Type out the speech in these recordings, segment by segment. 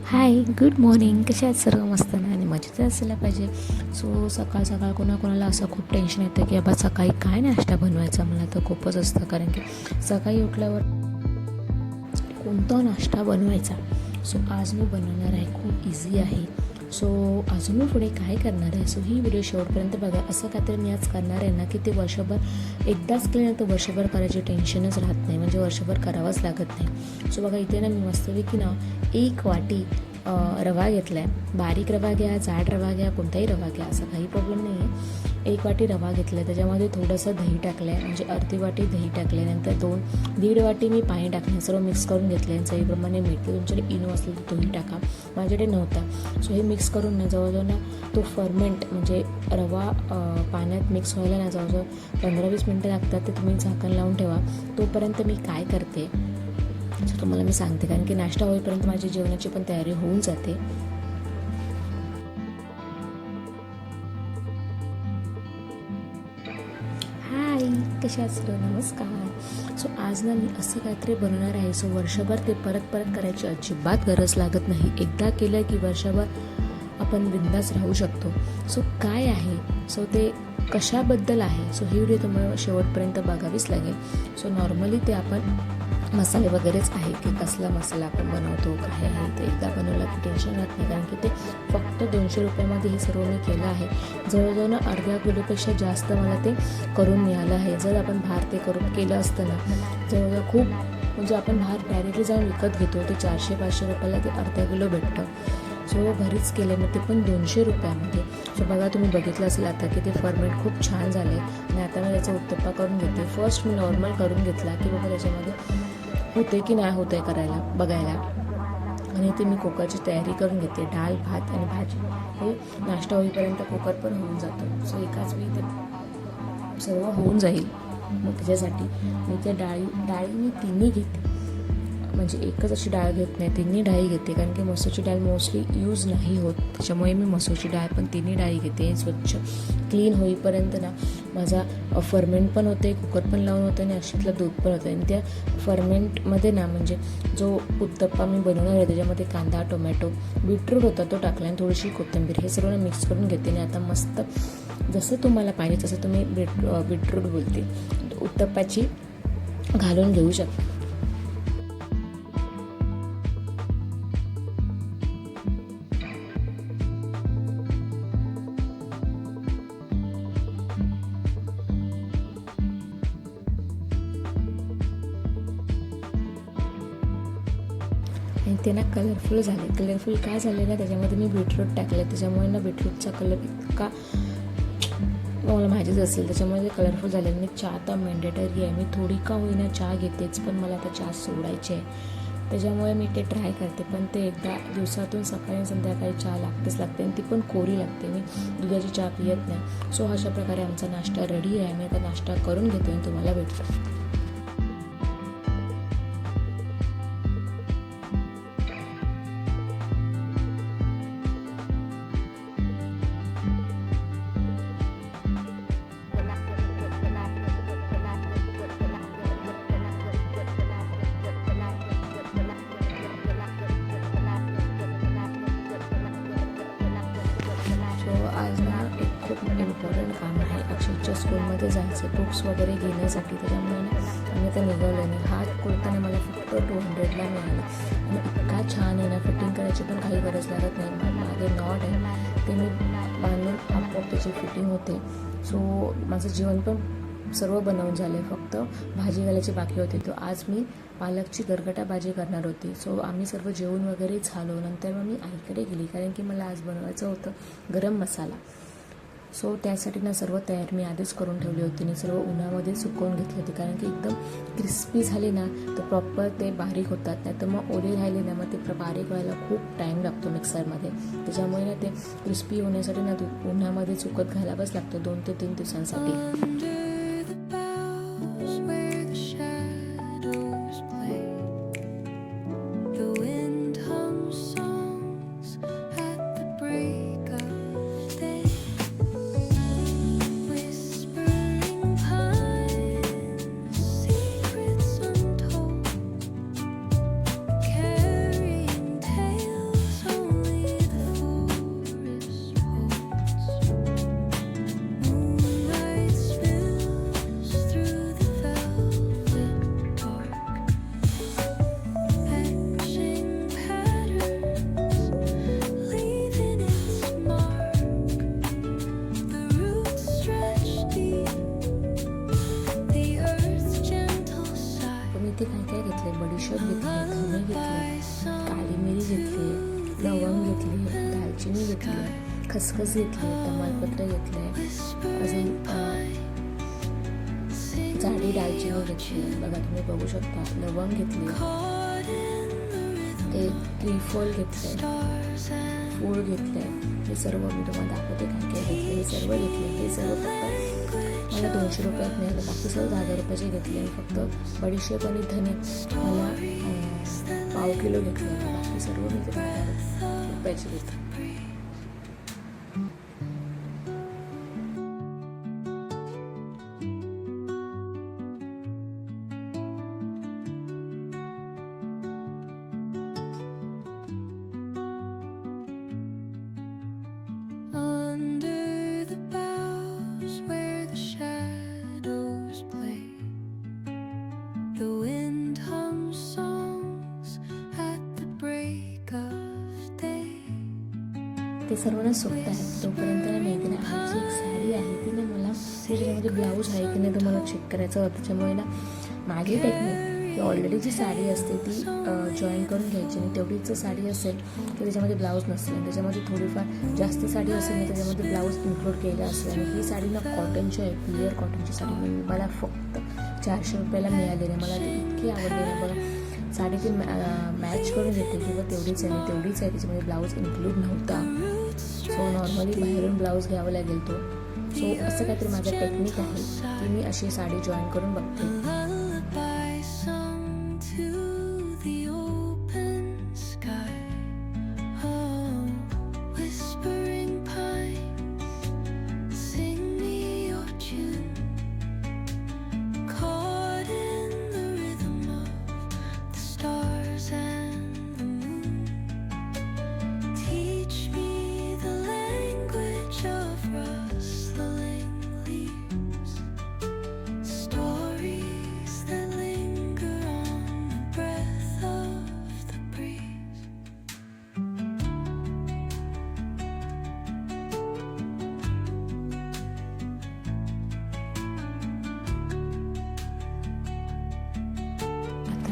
हाय, good morning. कशा आहेत सर्व? मस्त ना आणि मजेत असायला पाहिजे. सो सकाळ सकाळ कोणाकोणाला असं खूप टेन्शन येतं की बाबा सकाळी काय नाश्ता बनवायचा. मला तर खूपच असतं, कारण की सकाळी उठल्यावर कोणता नाश्ता बनवायचा. सो आज मी बनवणार आहे, खूप इझी आहे. सो अजून मी पुढे काय करणार आहे, सो ही व्हिडिओ शेवटपर्यंत बघा. असं काहीतरी मी आज करणार आहे ना की ते वर्षभर एकदाच केलं तर वर्षभर करायची टेन्शनच राहत नाही, म्हणजे वर्षभर करावंच लागत नाही. सो बघा, इथे ना मी मस्तपैकी ना 1 वाटी रवा घेतला आहे. बारीक रवा घ्या, जाड रवा घ्या, कोणताही रवा घ्या, असा काही प्रॉब्लेम नाही आहे. 1 वाटी रवा घेतला आहे, त्याच्यामध्ये थोडंसं दही टाकलं आहे, म्हणजे अर्धी वाटी दही टाकले. नंतर 1.5 वाटी मी पाणी टाकले, सर्व मिक्स करून घेतले आहे. चवीप्रमाणे मीठ, तुमच्याकडे इनो असेल तर तुम्ही टाका, माझ्याकडे नव्हता. सो हे मिक्स करून ना जवळजवळ ना तो फर्मेंट, म्हणजे रवा पाण्यात मिक्स व्हायला ना जवळजवळ 15-20 मिनटं लागतात. ते तुम्ही झाकण लावून ठेवा. तोपर्यंत मी काय करते सो तुम्हाला मी सांगते, कारण की नाश्ता होईपर्यंत माझी जेवणाची पण तयारी होऊन जाते. हाय, कशा आहात सर? नमस्कार. सो आज ना मी असं काहीतरी बनवणार आहे. सो वर्षभर ते परत परत करायची अजिबात गरज लागत नाही. एकदा केलं की वर्षभर आपण बिंदास राहू शकतो. सो काय आहे, सो ते कशाबद्दल आहे, सो ही व्हिडिओ तुम्हाला शेवटपर्यंत बघावीच लागेल. सो नॉर्मली ते आपण मसाले वगैरेच आहे, की कसला मसाला आपण बनवतो, काय आहे ते एकदा बनवलं की टेन्शन राहत नाही, कारण की ते फक्त 200 रुपयामध्ये हे सर्व मी केलं आहे. जवळजवळ ना अर्ध्या किलोपेक्षा जास्त मला ते करून मिळालं आहे. जर आपण बाहेर ते करून केलं असतं ना जवळजवळ खूप, म्हणजे आपण बाहेर डायरेक्टली जाऊन विकत घेतो ते 400-500 रुपयाला ते अर्धा किलो भेटतं. सो घरीच केले मी ते पण 200 रुपयामध्ये. सो बघा, तुम्ही बघितलं असेल आता की ते फॉर्मेट खूप छान झाले. आणि आता मी त्याचा उत्तप्पा करून घेते. फर्स्ट मी नॉर्मल करून घेतला की बाबा त्याच्यामध्ये होते की नाही होतं आहे करायला बघायला. आणि ते मी कुकरची तयारी करून घेते. डाळ, भात आणि भाजी हे नाश्ता होईपर्यंत कुकर पण होऊन जातो. सो एकाच वेळी ते सर्व होऊन जाईल. मग त्याच्यासाठी मी त्या डाळी मी तिन्ही घेते, म्हणजे एकच अशी डाळ घेत नाही, तिन्ही डाळी घेते, कारण की मसूरची डाळ मोस्टली यूज नाही होत. त्याच्यामुळे मी मसूरची डाळ पण तिन्ही डाळी घेते. स्वच्छ क्लीन होईपर्यंत ना माझा फर्मेंट पण होते, कुकर पण लावून होतं आणि अशीतलं दूध पण होतं. आणि त्या फर्मेंटमध्ये ना, म्हणजे जो उत्तप्पा मी बनवणार आहे त्याच्यामध्ये कांदा, टोमॅटो, बीटरूट होता तो टाकला आणि थोडीशी कोथिंबीर, हे सर्व मिक्स करून घेते. आणि आता मस्त जसं तुम्हाला पाहिजे तसं तुम्ही बीटरूट बोलते उत्तप्पाची घालून घेऊ शकता. आणि ते ना कलरफुल झाले. कलरफुल काय झाले ना, त्याच्यामध्ये मी बीटरूट टाकले, त्याच्यामुळे ना बीटरूटचा कलर इतका मला माहितीच असेल, त्याच्यामुळे ते कलरफुल झाले. आणि चहा तर मॅन्डेटरी आहे, मी थोडी का होईना चहा घेतेच, पण मला आता चहा सोडायची आहे. त्याच्यामुळे मी ते ट्राय करते, पण ते एकदा दिवसातून सकाळी संध्याकाळी चहा लागतेच लागते, आणि ती पण कोरी लागते. मी दुधाची चहा पित नाही. सो अशा प्रकारे आमचा नाश्ता रेडी आहे. मी आता नाश्ता करून घेते आणि तुम्हाला भेटतो. आज ना एक खूप इम्पॉर्टंट काम आहे. अक्षयच्या स्कूलमध्ये जायचं बुक्स वगैरे घेण्यासाठी, त्याच्यामुळे ना आम्ही आता निघालो. आणि हा कुर्ताने मला फक्त 200ला मिळाला. आणि इतका छान आहे ना, फिटिंग करायची पण काही गरज लागत नाही. मागे नॉट आहे ते मी बांधून आपोआप त्याची फिटिंग होते. सो माझं जेवण पण सर्व बनवून झालं आहे, फक्त भाजी घालायची बाकी होती. तो आज मी पालकची गरगटा भाजी करणार होती. सो आम्ही सर्व जेवण वगैरे झालो. नंतर मग मी आईकडे गेली, कारण की मला आज बनवायचं होतं गरम मसाला. सो त्यासाठी ना सर्व तयारी मी आधीच करून ठेवली होती आणि सर्व उन्हामध्ये सुकवून घेतली होती, कारण की एकदम क्रिस्पी झाले ना तर प्रॉपर ते बारीक होतात. नाही तर मग ओले राहिले ना मग ते बारीक व्हायला खूप टाईम लागतो मिक्सरमध्ये. त्याच्यामुळे ना ते क्रिस्पी होण्यासाठी ना उन्हामध्ये सुकत घालावंच लागतं 2 ते 3 दिवसांसाठी. बडीशेप घेतली, धने घेतले, काळी मिरी घेतली, लवंग घेतली, दालचिनी घेतली, खसखस घेतली, तमालपत्र घेतले, अजून जाडी दालचिनी घेतली. बघा तुम्ही बघू शकता. लवंग घेतली, एक त्रिफल घेतले, फूल घेतले. हे सर्व मी तुम्हाला दाखवते काय काय घेतले. हे सर्व घेतले. हे सर्व फक्त मला 200 रुपयात मिळालं. बाकी सर्व 10,000 रुपयाचे घेतले. आणि फक्त बडीशेप आणि धने मला पाव किलो घेतले. बाकी सर्व मी ते 10,000 रुपयाचे घेतले. ते सर्व ना सुकत आहेत तोपर्यंत मेहंदी जी एक साडी आहे ती ना मला त्याच्यामध्ये ब्लाऊज आहे की नाही तो मला चेक करायचं होतं. त्याच्यामुळे ना माझी टेक्निक की ऑलरेडी जी साडी असते ती जॉईन करून घ्यायची. आणि तेवढीच साडी असेल तर त्याच्यामध्ये ब्लाऊज नसेल, त्याच्यामध्ये थोडीफार जास्त साडी असेल ना त्याच्यामध्ये ब्लाऊज इन्क्लूड केलेला असेल. आणि ही साडी ना कॉटनची आहे, प्युअर कॉटनची साडी. मला फक्त 400 रुपयाला मिळालेली. मला ती इतकी आवडली ना. बघा साडी ती मॅच करून घेते किंवा तेवढीच आहे त्याच्यामध्ये ब्लाऊज इन्क्लूड नव्हता. सो नॉर्मली बाहेरून ब्लाऊज घ्यावा लागेल तो. सो असं काहीतरी माझं टेक्निक आहे की मी अशी साडी जॉईन करून बघते.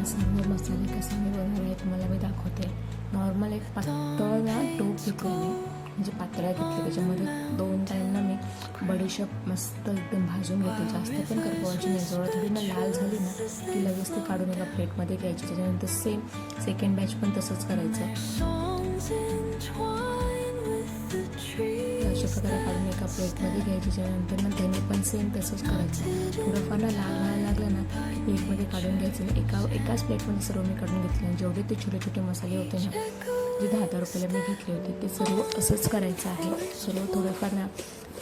सर्व मसाले कसे मी बनवले आहे तुम्हाला मी दाखवते. नॉर्मल एक पातळला टोप घेतला मी, म्हणजे पातळा घेतली. त्याच्यामध्ये 2 टाईम ना मी बडीशेप मस्त एकदम भाजून घेते. जास्त पण करपवायची नाही. जवळ थोडी ना लाल झाली ना की लगेच ती काढून एका प्लेटमध्ये घ्यायची. त्याच्यानंतर सेम सेकंड बॅच पण तसंच करायचं. अशा प्रकारे काढून एका प्लेटमध्ये घ्यायची. त्याच्यानंतर ना धने पण सेम तसंच करायचं. थोडंफार ना लाल व्हायला लागलं ना प्लेटमध्ये काढून घ्यायचं. एकाच प्लेटमध्ये सर्व मी काढून घेतले. आणि जेवढे ते छोटे छोटे मसाले होते ना जे 10,000 रुपयाला मी घेतले होते ते सर्व असंच करायचं आहे. सर्व थोडंफार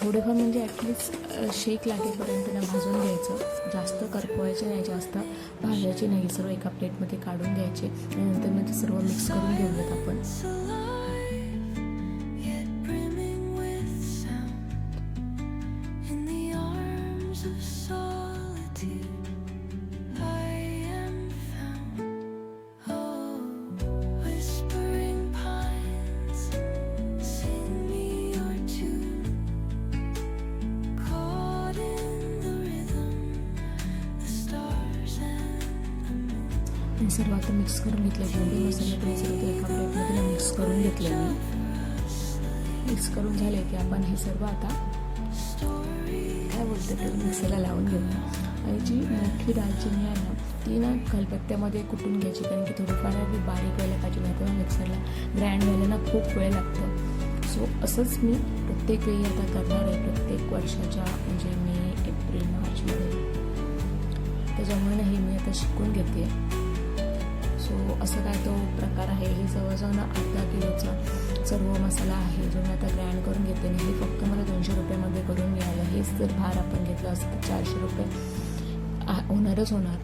म्हणजे ॲटलिस्ट शेक लागेपर्यंत ना भाजून घ्यायचं. जास्त करपवायचे नाही, जास्त भाजायचे नाही. सर्व एका प्लेटमध्ये काढून घ्यायचे. आणि नंतर मग ते सर्व मिक्स करून घेऊयात आपण. हे सर्व आता मिक्स करून घेतले. जेवढे मसाले ते सर्व ते एका प्लेटमध्ये मिक्स करून घेतले मी. मिक्स करून झाले की आपण हे सर्व आता काय बोलते तर मिक्सरला लावून घेऊया. आणि जी मोठी दालचिनी आहे ना ती ना खलबत्त्यामध्ये कुटून घ्यायची, कारण की थोडंफार ती बारीक व्हायला पाहिजे. नाही तर मिक्सरला ग्राइंड व्हायला ना खूप वेळ लागतो. सो असंच मी प्रत्येक वेळी आता करणार आहे. प्रत्येक वर्षाच्या म्हणजे मे, एप्रिल, मार्चमध्ये. त्याच्यामुळे ना हे मी आता शिकून घेते. सो असं काय तो प्रकार आहे. हे जवळजवळ ना अर्धा किलोचा सर्व मसाला आहे जो मी आता ग्राइंड करून घेते. आणि हे फक्त मला 200 रुपयामध्ये करून मिळालं. हेच जर भार आपण घेतलं असतं तर 400 रुपये होणारच होणार.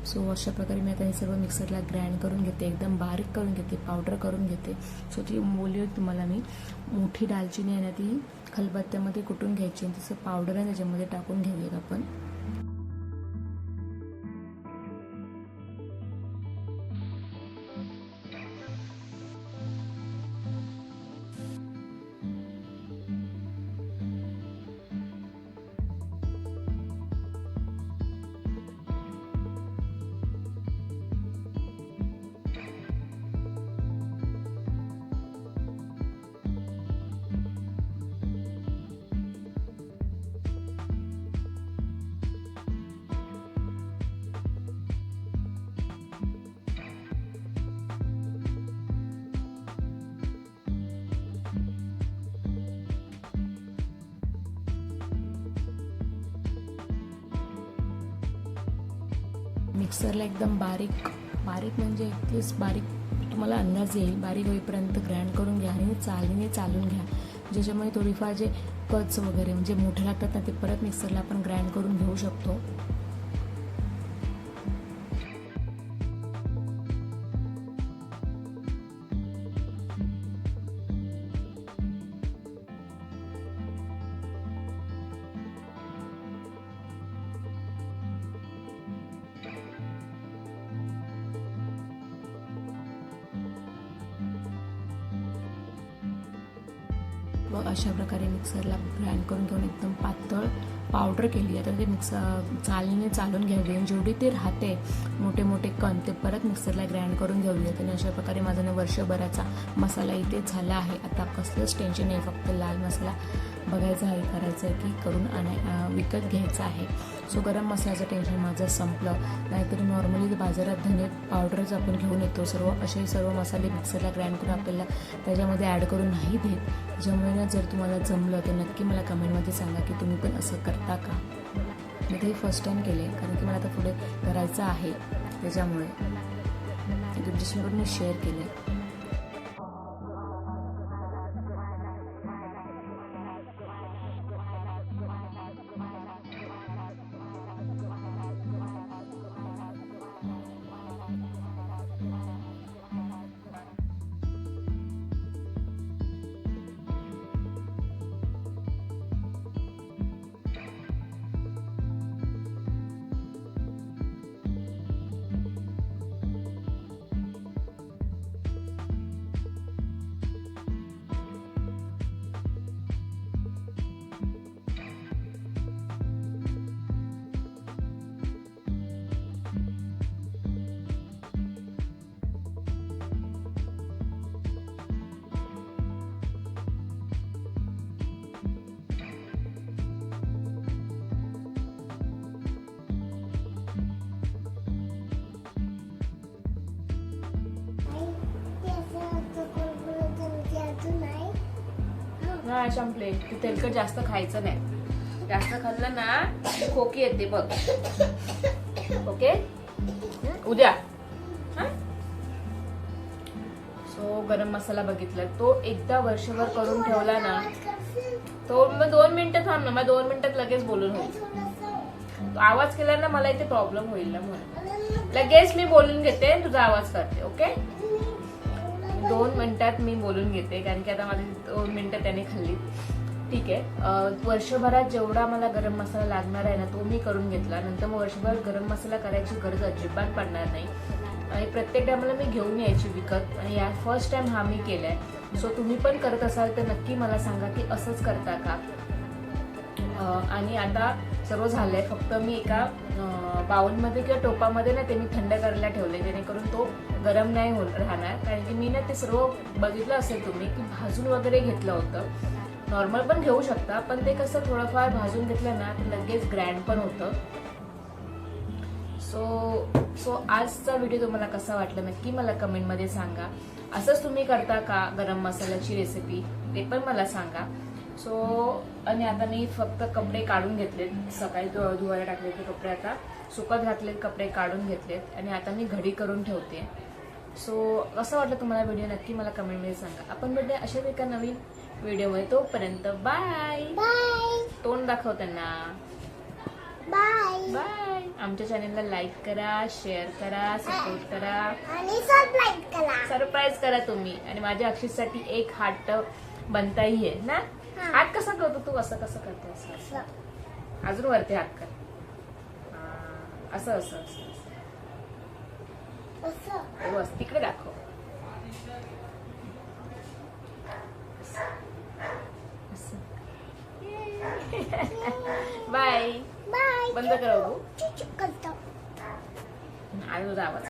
सो अशा प्रकारे मी आता हे सर्व मिक्सरला ग्राइंड करून घेते. एकदम बारीक करून घेते, पावडर करून घेते. सो ती बोलली तुम्हाला मी मोठी दालचिनी आहे ना ती खलबत्त्यामध्ये कुटून घ्यायची आणि तसं पावडर आहे त्याच्यामध्ये टाकून घेऊयात आपण. मिक्सरला एकदम बारीक म्हणजे इतकेच बारीक तुम्हाला अंदाज येईल, बारीक होईपर्यंत ग्राइंड करून घ्या आणि चाळणीने चालून घ्या, ज्याच्यामुळे थोडीफार जे कट्स वगैरे म्हणजे मोठे लागतात ना ते परत मिक्सरला आपण ग्राइंड करून घेऊ शकतो. मग अशा प्रकारे मिक्सरला ग्राइंड करून घेऊन एकदम पातळ पावडर केली. आता ते चाळणीने चालून घ्यावी आणि जेवढी ते राहते मोठे मोठे कण ते परत मिक्सरला ग्राइंड करून घेऊयात. आणि अशा प्रकारे माझा वर्षभराचा मसाला इथे झाला आहे. आता कसलंच टेन्शन नाही, फक्त लाल मसाला बघायचा आहे, करायचं आहे की करून विकत घ्यायचं आहे. सो गरम मसाल्याचं टेन्शन माझं संपलं. नाहीतर नॉर्मली बाजारात धने पावडरच आपण घेऊन येतो, असे सर्व मसाले मिक्सरला ग्राइंड करून आपल्याला त्याच्यामध्ये ॲड करून नाही देत. त्याच्यामुळे ना जर तुम्हाला जमलं तर नक्की मला कमेंटमध्ये सांगा की तुम्ही पण असं करता का. मी ते फर्स्ट टाईम केले कारण की मला आता पुढे करायचं आहे, त्याच्यामुळे तुमच्यासोबत मी शेअर केले. नाही संपले, ते तेलकट जास्त खायचं नाही, जास्त खाल्लं ना खोकी येते बघ. ओके, उद्या. सो गरम मसाला बघितला तो एकदा वर्षभर करून ठेवला ना, तो मग 2 मिनिटं थांब ना, मग 2 मिनिटात लगेच बोलून होईल. आवाज केला ना मला इथे प्रॉब्लेम होईल ना, म्हणून लगेच मी बोलून घेते, तुझा आवाज करते. ओके, 2 मिनिटात मी बोलून घेते कारण की आता माझी 2 मिनिटं त्याने खाल्ली. ठीक आहे, वर्षभरात जेवढा मला गरम मसाला लागणार आहे ना तो मी करून घेतला. नंतर मग वर्षभर गरम मसाला करायची गरज अजिबात पडणार नाही आणि प्रत्येक टायमाला मी घेऊन यायची विकत. आणि या फर्स्ट टाइम हा मी केलाय. सो तुम्ही पण करत असाल तर नक्की मला सांगा की असंच करता का. आणि आता सर्व झालंय, फक्त मी एका बाउलमध्ये किंवा टोपामध्ये ना ते मी थंड करायला ठेवले, जेणेकरून तो गरम नाही राहणार. कारण की मी ना ते सर्व बघितलं असेल तुम्ही की भाजून वगैरे घेतलं होतं. नॉर्मल पण घेऊ शकता, पण ते कसं थोडंफार भाजून घेतलं ना ते लगेच ग्रँड पण होतं. सो आजचा व्हिडिओ तुम्हाला कसा वाटला नक्की मला कमेंटमध्ये सांगा. असंच तुम्ही करता का गरम मसाल्याची रेसिपी, ते पण मला सांगा. आणि आता मी फक्त कपडे काढून घेतलेत, सकाळी धुवायला टाकलेले कपडे आता सुकत घातलेत, कपडे काढून घेतलेत आणि आता मी घडी करून ठेवते. सो कसं वाटलं तुम्हाला व्हिडिओ नक्की मला कमेंटमध्ये सांगा. आपण भेटूया अशाच एका नवीन व्हिडिओमध्ये. तोपर्यंत बाय. तोंड दाखव त्यांना. Bye bye. आमच्या चॅनलला लाईक करा, शेअर करा, सपोर्ट करा आणि सरप्राईज करा तुम्ही. आणि माझ्या अक्षीसाठी एक हार्ट बनताही आहे ना. हात कसा करतो तू, असं कसं करतो, अजून वरती हात कर, असं असं असं बस, तिकडे दाखव. बाय. बंद कर बघू. आज आवाज